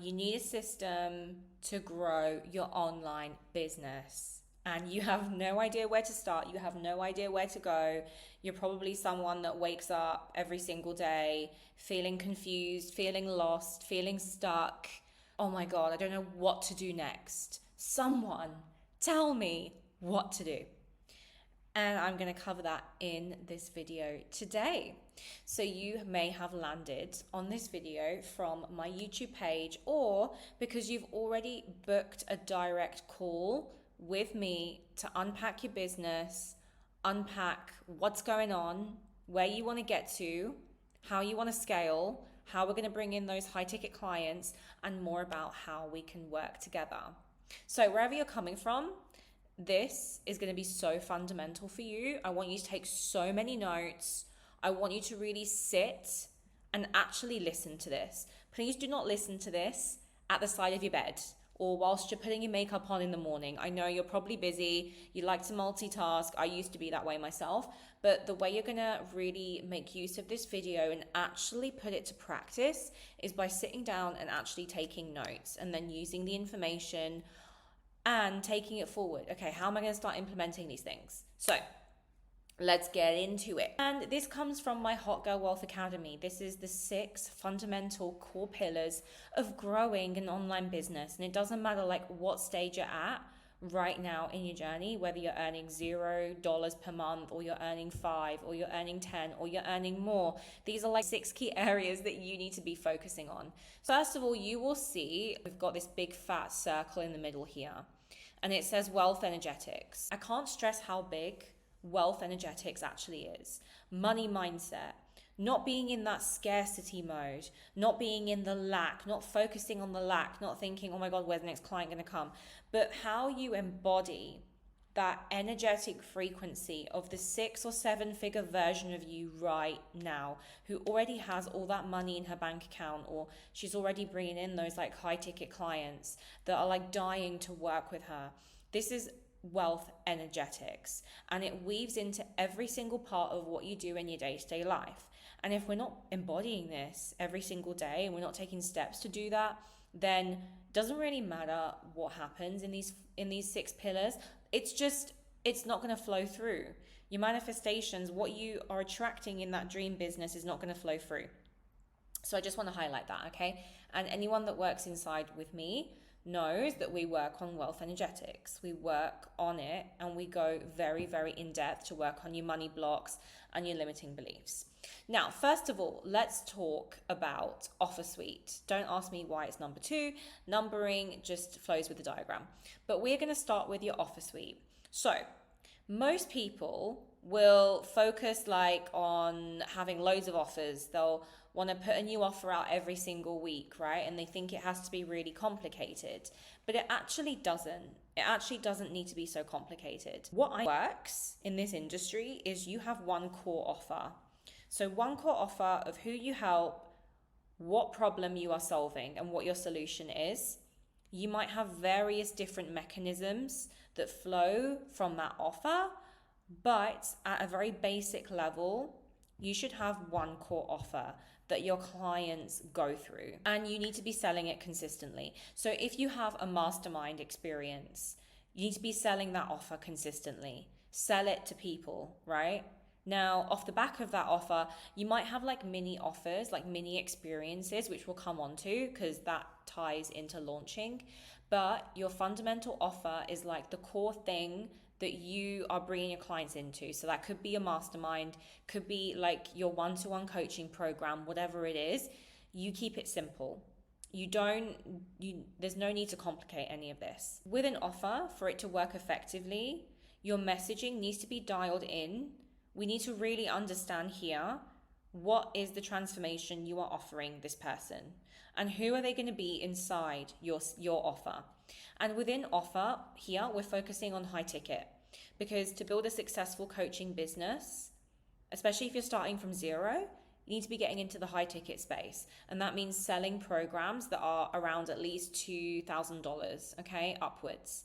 You need a system to grow your online business. And you have no idea where to start. You have no idea where to go. You're probably someone that wakes up every single day feeling confused, feeling lost, feeling stuck. Oh my God, I don't know what to do next. Someone tell me what to do. And I'm going to cover that in this video today. So you may have landed on this video from my YouTube page, or because you've already booked a direct call with me to unpack your business, unpack what's going on, where you want to get to, how you want to scale, how we're going to bring in those high ticket clients, and more about how we can work together. So wherever you're coming from, this is going to be so fundamental for you. I want you to take so many notes. I want you to really sit and actually listen to this. Please do not listen to this at the side of your bed or whilst you're putting your makeup on in the morning. I know you're probably busy. You like to multitask. I used to be that way myself. But the way you're going to really make use of this video and actually put it to practice is by sitting down and actually taking notes and then using the information and taking it forward. Okay, how am I going to start implementing these things? So let's get into it. And this comes from my Hot Girl Wealth Academy. This is the 6 fundamental core pillars of growing an online business. And it doesn't matter like what stage you're at right now in your journey, whether you're earning $0 per month or you're earning 5 or you're earning 10 or you're earning more. These are like 6 key areas that you need to be focusing on. So first of all, you will see we've got this big fat circle in the middle here, and it says wealth energetics. I can't stress how big wealth energetics actually is. Money mindset, not being in that scarcity mode, not being in the lack, not focusing on the lack, not thinking, oh my God, where's the next client going to come? But how you embody that energetic frequency of the 6 or 7 figure version of you right now, who already has all that money in her bank account, or she's already bringing in those like high ticket clients that are like dying to work with her. This is wealth energetics, and it weaves into every single part of what you do in your day-to-day life. And if we're not embodying this every single day and we're not taking steps to do that, then it doesn't really matter what happens in these 6 pillars. It's not going to flow through. Your manifestations, what you are attracting in that dream business, is not going to flow through. So I just want to highlight that, okay? And anyone that works inside with me knows that we work on wealth energetics. We work on it and we go very, very in depth to work on your money blocks and your limiting beliefs. Now, first of all, let's talk about offer suite. Don't ask me why it's number 2. Numbering just flows with the diagram. But we're going to start with your offer suite. So most people will focus like on having loads of offers. They'll want to put a new offer out every single week, right? And they think it has to be really complicated, but it actually doesn't. It actually doesn't need to be so complicated. What works in this industry is you have one core offer. So one core offer of who you help, what problem you are solving, and what your solution is. You might have various different mechanisms that flow from that offer, but at a very basic level, you should have one core offer that your clients go through, and you need to be selling it consistently. So if you have a mastermind experience, you need to be selling that offer consistently. Sell it to people, right? Now, off the back of that offer, you might have like mini offers, like mini experiences, which we'll come on to because that ties into launching. But your fundamental offer is like the core thing that you are bringing your clients into. So that could be a mastermind, could be like your one-to-one coaching program, whatever it is. You keep it simple. There's no need to complicate any of this. With an offer, for it to work effectively, your messaging needs to be dialed in. We need to really understand here, what is the transformation you are offering this person, and who are they going to be inside your offer. And within offer here, we're focusing on high ticket, because to build a successful coaching business, especially if you're starting from zero, you need to be getting into the high ticket space. And that means selling programs that are around at least $2,000, okay, upwards.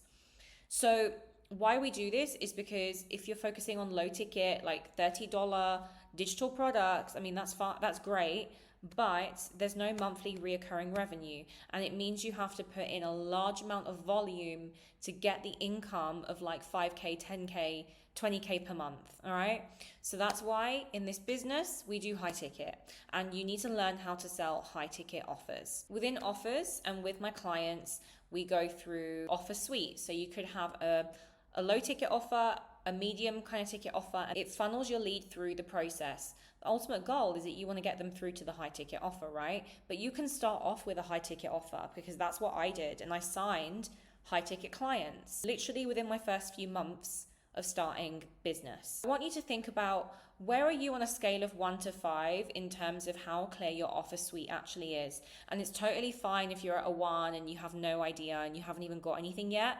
So why we do this is because if you're focusing on low ticket, like $30 digital products, I mean, that's great, but there's no monthly reoccurring revenue. And it means you have to put in a large amount of volume to get the income of like 5K, 10K, 20K per month. All right. So that's why in this business, we do high ticket, and you need to learn how to sell high ticket offers. Within offers and with my clients, we go through offer suite. So you could have a low ticket offer, a medium kind of ticket offer. It funnels your lead through the process. The ultimate goal is that you want to get them through to the high ticket offer, right? But you can start off with a high ticket offer, because that's what I did. And I signed high ticket clients literally within my first few months of starting business. I want you to think about, where are you on a scale of 1 to 5 in terms of how clear your offer suite actually is? And it's totally fine if you're at a 1 and you have no idea and you haven't even got anything yet.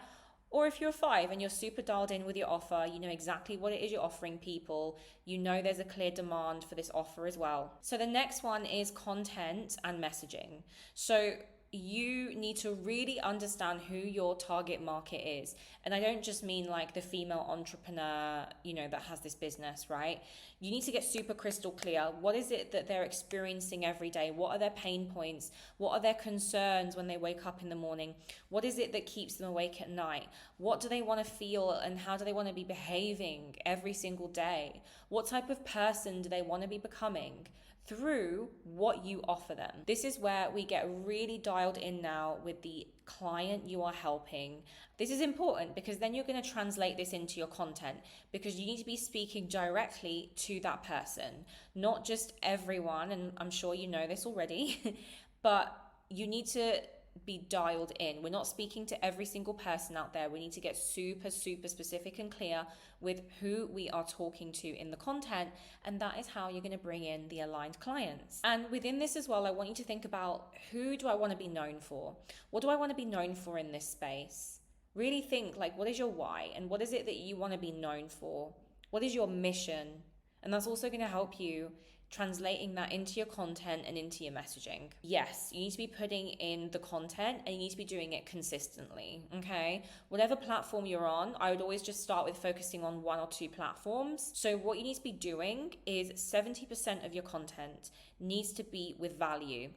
Or if you're a 5 and you're super dialed in with your offer, you know exactly what it is you're offering people, you know there's a clear demand for this offer as well. So the next one is content and messaging. So you need to really understand who your target market is. And I don't just mean like the female entrepreneur, that has this business, right? You need to get super crystal clear. What is it that they're experiencing every day? What are their pain points? What are their concerns when they wake up in the morning? What is it that keeps them awake at night? What do they want to feel, and how do they want to be behaving every single day? What type of person do they want to be becoming through what you offer them? This is where we get really dialed in now with the client you are helping. This is important because then you're going to translate this into your content, because you need to be speaking directly to that person, not just everyone. And I'm sure you know this already, but you need to be dialed in. We're not speaking to every single person out there. We need to get super, super specific and clear with who we are talking to in the content. And that is how you're going to bring in the aligned clients. And within this as well, I want you to think about, who do I want to be known for? What do I want to be known for in this space? Really think, like, what is your why? And what is it that you want to be known for? What is your mission? And that's also going to help you translating that into your content and into your messaging. Yes, you need to be putting in the content, and you need to be doing it consistently, okay? Whatever platform you're on, I would always just start with focusing on 1 or 2 platforms. So what you need to be doing is 70% of your content needs to be with value.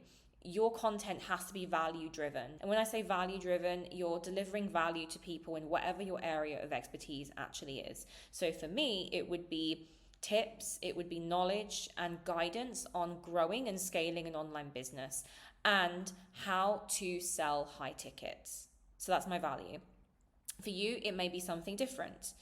Your content has to be value driven. And when I say value driven, you're delivering value to people in whatever your area of expertise actually is. So for me, it would be tips, it would be knowledge and guidance on growing and scaling an online business and how to sell high tickets. So that's my value. For you, it may be something different.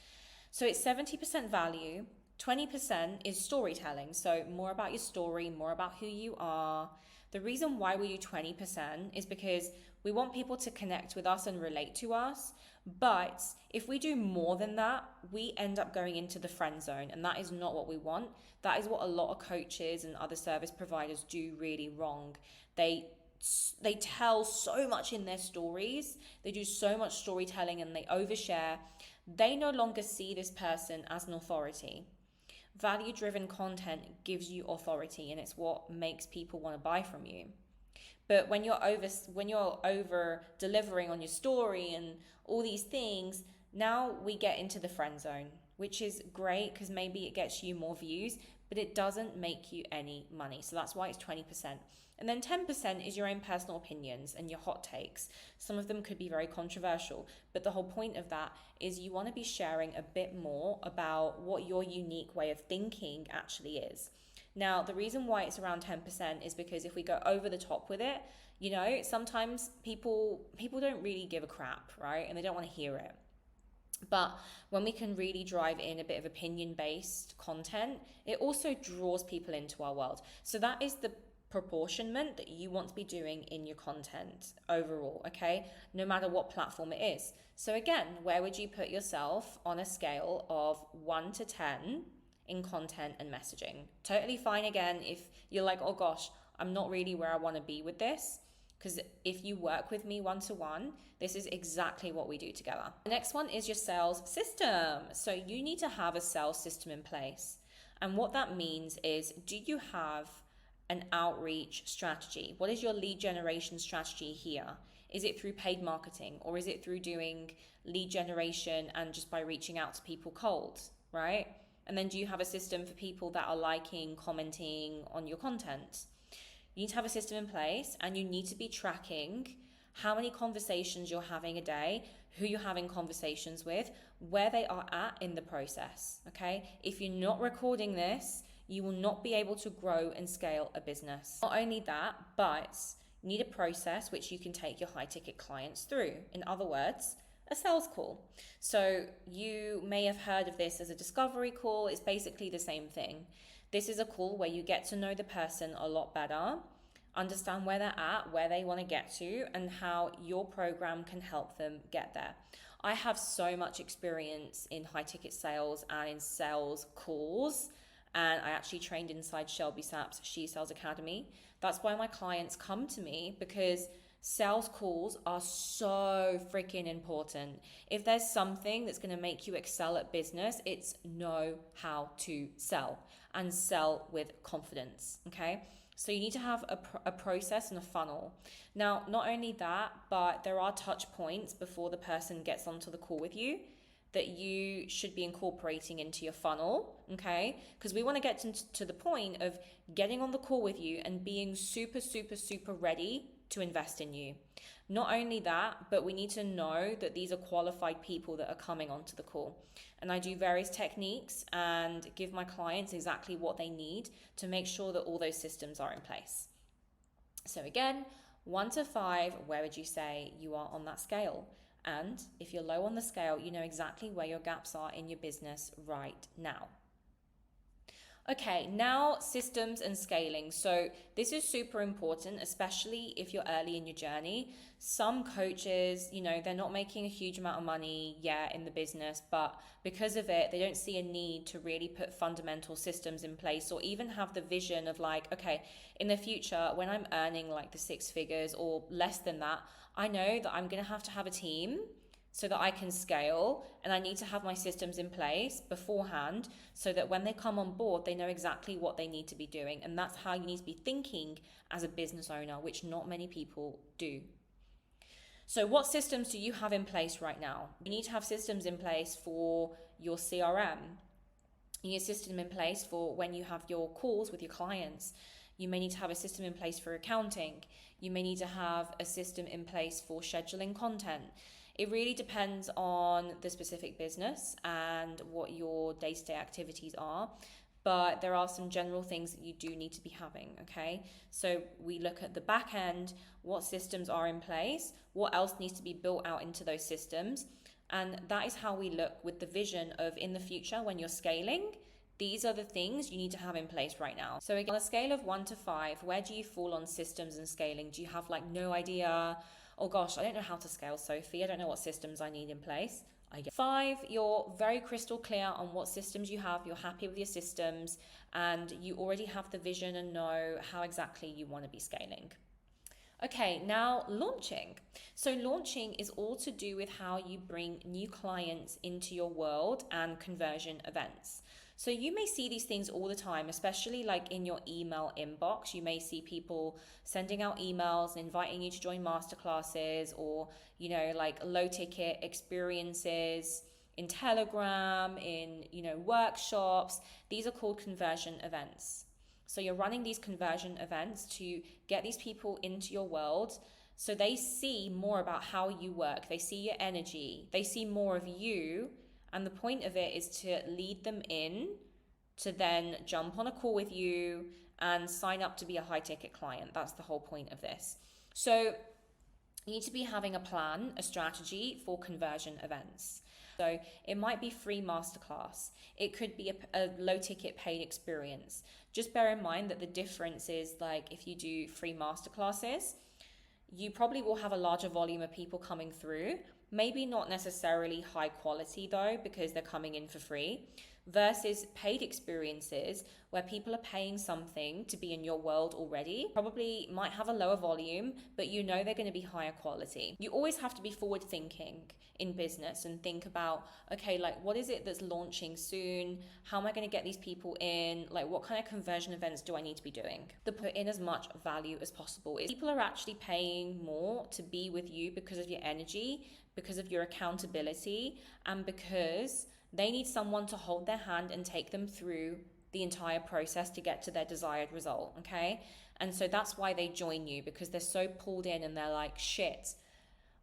So it's 70% value, 20% is storytelling. So more about your story, more about who you are. The reason why we do 20% is because we want people to connect with us and relate to us. But if we do more than that, we end up going into the friend zone, and that is not what we want. That is what a lot of coaches and other service providers do really wrong. They tell so much in their stories, they do so much storytelling, and they overshare. They no longer see this person as an authority. Value-driven content gives you authority, and it's what makes people want to buy from you. But when you're over delivering on your story and all these things, now we get into the friend zone, which is great because maybe it gets you more views, but it doesn't make you any money. So that's why it's 20%. And then 10% is your own personal opinions and your hot takes. Some of them could be very controversial, but the whole point of that is you want to be sharing a bit more about what your unique way of thinking actually is. Now, the reason why it's around 10% is because if we go over the top with it, sometimes people don't really give a crap, right? And they don't want to hear it. But when we can really drive in a bit of opinion-based content, it also draws people into our world. So that is the proportionment that you want to be doing in your content overall, okay? No matter what platform it is. So again, where would you put yourself on a scale of 1 to 10 in content and messaging? Totally fine again if you're like, oh gosh, I'm not really where I want to be with this. Because if you work with me one-to-one, this is exactly what we do together. The next one is your sales system. So you need to have a sales system in place. And what that means is, do you have an outreach strategy? What is your lead generation strategy here? Is it through paid marketing, or is it through doing lead generation and just by reaching out to people cold, right? And then do you have a system for people that are liking, commenting on your content? You need to have a system in place, and you need to be tracking how many conversations you're having a day, who you're having conversations with, where they are at in the process, okay? If you're not recording this, you will not be able to grow and scale a business. Not only that, but you need a process which you can take your high ticket clients through. In other words, a sales call. So you may have heard of this as a discovery call. It's basically the same thing. This is a call where you get to know the person a lot better, understand where they're at, where they want to get to, and how your program can help them get there. I have so much experience in high ticket sales and in sales calls, and I actually trained inside Shelby Sapp's She Sells Academy. That's why my clients come to me, because sales calls are so freaking important. If there's something that's going to make you excel at business, it's know how to sell and sell with confidence, okay? So you need to have a process and a funnel. Now, not only that, but there are touch points before the person gets onto the call with you that you should be incorporating into your funnel, okay? Because we want to get to the point of getting on the call with you and being super, super, super ready to invest in you. Not only that, but we need to know that these are qualified people that are coming onto the call. And I do various techniques and give my clients exactly what they need to make sure that all those systems are in place. So again, 1 to 5, where would you say you are on that scale? And if you're low on the scale, you know exactly where your gaps are in your business right now. Okay, now systems and scaling. So this is super important, especially if you're early in your journey. Some coaches, they're not making a huge amount of money yet in the business, but because of it, they don't see a need to really put fundamental systems in place, or even have the vision of like, okay, in the future, when I'm earning like the 6 figures or less than that, I know that I'm going to have a team so that I can scale, and I need to have my systems in place beforehand so that when they come on board, they know exactly what they need to be doing. And that's how you need to be thinking as a business owner, which not many people do. So what systems do you have in place right now? You need to have systems in place for your CRM. You need a system in place for when you have your calls with your clients. You may need to have a system in place for accounting. You may need to have a system in place for scheduling content. It really depends on the specific business and what your day-to-day activities are, but there are some general things that you do need to be having, okay? So we look at the back end, what systems are in place, what else needs to be built out into those systems, and that is how we look with the vision of in the future when you're scaling, these are the things you need to have in place right now. So again, on a scale of 1 to 5, where do you fall on systems and scaling? Do you have like no idea? Oh gosh, I don't know how to scale, Sophie. I don't know what systems I need in place. I get 5, you're very crystal clear on what systems you have. You're happy with your systems and you already have the vision and know how exactly you want to be scaling. Okay, now launching. So launching is all to do with how you bring new clients into your world and conversion events. So you may see these things all the time, especially like in your email inbox. You may see people sending out emails and inviting you to join masterclasses or, like low ticket experiences in Telegram, in, workshops. These are called conversion events. So you're running these conversion events to get these people into your world so they see more about how you work. They see your energy. They see more of you. And the point of it is to lead them in to then jump on a call with you and sign up to be a high ticket client. That's the whole point of this. So you need to be having a plan, a strategy for conversion events. So it might be free masterclass. It could be a low ticket paid experience. Just bear in mind that the difference is like if you do free masterclasses, you probably will have a larger volume of people coming through. Maybe not necessarily high quality though, because they're coming in for free, versus paid experiences where people are paying something to be in your world already. Probably might have a lower volume, but they're going to be higher quality. You always have to be forward thinking in business and think about, okay, like what is it that's launching soon? How am I going to get these people in? Like what kind of conversion events do I need to be doing? To put in as much value as possible. People are actually paying more to be with you because of your energy, because of your accountability, and because they need someone to hold their hand and take them through the entire process to get to their desired result, okay? And so that's why they join you, because they're so pulled in and they're like, shit,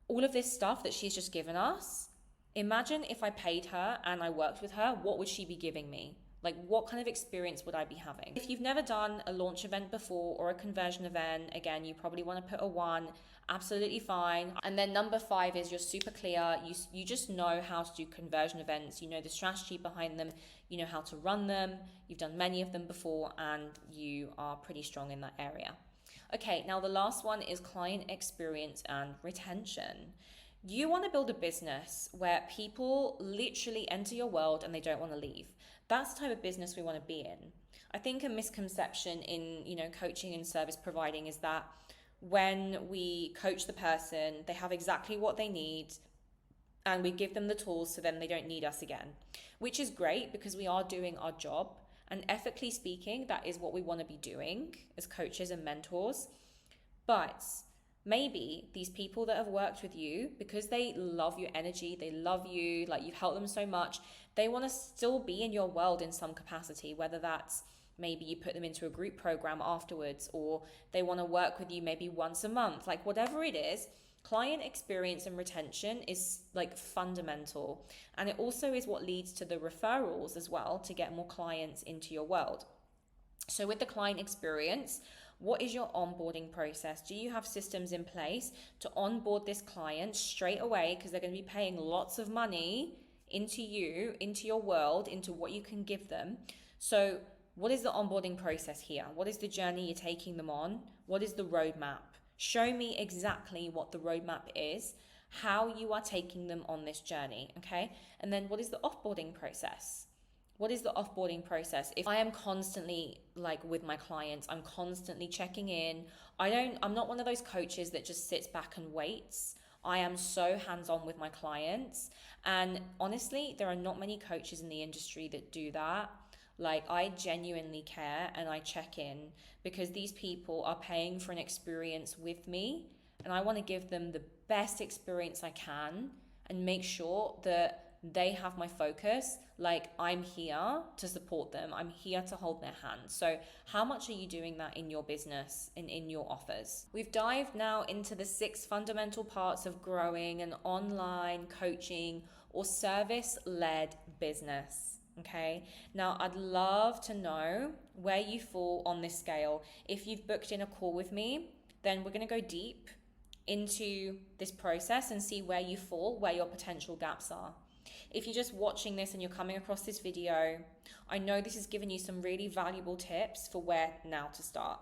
all of this stuff that she's just given us, imagine if I paid her and I worked with her, what would she be giving me? Like, what kind of experience would I be having? If you've never done a launch event before or a conversion event, again, you probably want to put a 1, absolutely fine. And then number 5 is you're super clear. You just know how to do conversion events. You know the strategy behind them. You know how to run them. You've done many of them before and you are pretty strong in that area. Okay, now the last one is client experience and retention. You want to build a business where people literally enter your world and they don't want to leave. That's the type of business we want to be in. I think a misconception in, coaching and service providing is that when we coach the person, they have exactly what they need and we give them the tools so then they don't need us again, which is great because we are doing our job. And ethically speaking, that is what we want to be doing as coaches and mentors. But maybe these people that have worked with you, because they love your energy, they love you, like you've helped them so much, they want to still be in your world in some capacity, whether that's maybe you put them into a group program afterwards, or they want to work with you maybe once a month, like whatever it is. Client experience and retention is like fundamental. And it also is what leads to the referrals as well to get more clients into your world. So with the client experience, what is your onboarding process? Do you have systems in place to onboard this client straight away? Because they're going to be paying lots of money into you, into your world, into what you can give them. So what is the onboarding process here? What is the journey you're taking them on? What is the roadmap? Show me exactly what the roadmap is, how you are taking them on this journey, okay? And then what is the offboarding process? What is the offboarding process? If I am constantly like with my clients, I'm constantly checking in. I'm not one of those coaches that just sits back and waits. I am so hands-on with my clients. And honestly, there are not many coaches in the industry that do that. Like, I genuinely care and I check in because these people are paying for an experience with me and I want to give them the best experience I can and make sure that they have my focus. Like, I'm here to support them. I'm here to hold their hand. So how much are you doing that in your business and in your offers? We've dived now into the 6 fundamental parts of growing an online coaching or service-led business. Okay, now I'd love to know where you fall on this scale. If you've booked in a call with me, then we're going to go deep into this process and see where you fall, where your potential gaps are. If you're just watching this and you're coming across this video, I know this has given you some really valuable tips for where now to start.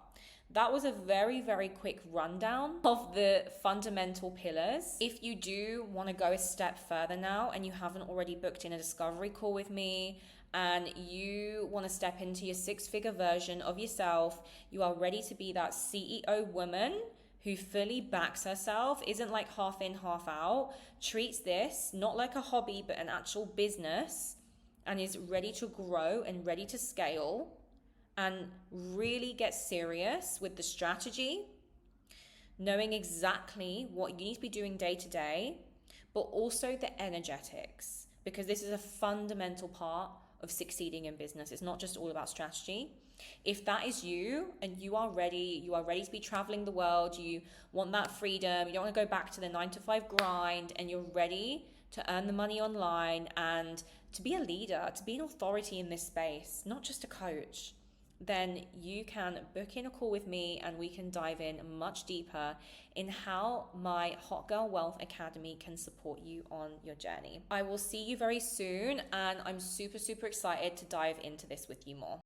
That was a very, very quick rundown of the fundamental pillars. If you do want to go a step further now and you haven't already booked in a discovery call with me and you want to step into your 6-figure version of yourself, you are ready to be that CEO woman who fully backs herself, isn't like half in, half out, treats this not like a hobby but an actual business, and is ready to grow and ready to scale and really get serious with the strategy, knowing exactly what you need to be doing day to day, but also the energetics, because this is a fundamental part of succeeding in business. It's not just all about strategy. If that is you and you are ready to be traveling the world, you want that freedom, you don't want to go back to the 9-to-5 grind, and you're ready to earn the money online and to be a leader, to be an authority in this space, not just a coach, then you can book in a call with me and we can dive in much deeper in how my Hot Girl Wealth Academy can support you on your journey. I will see you very soon and I'm super, super excited to dive into this with you more.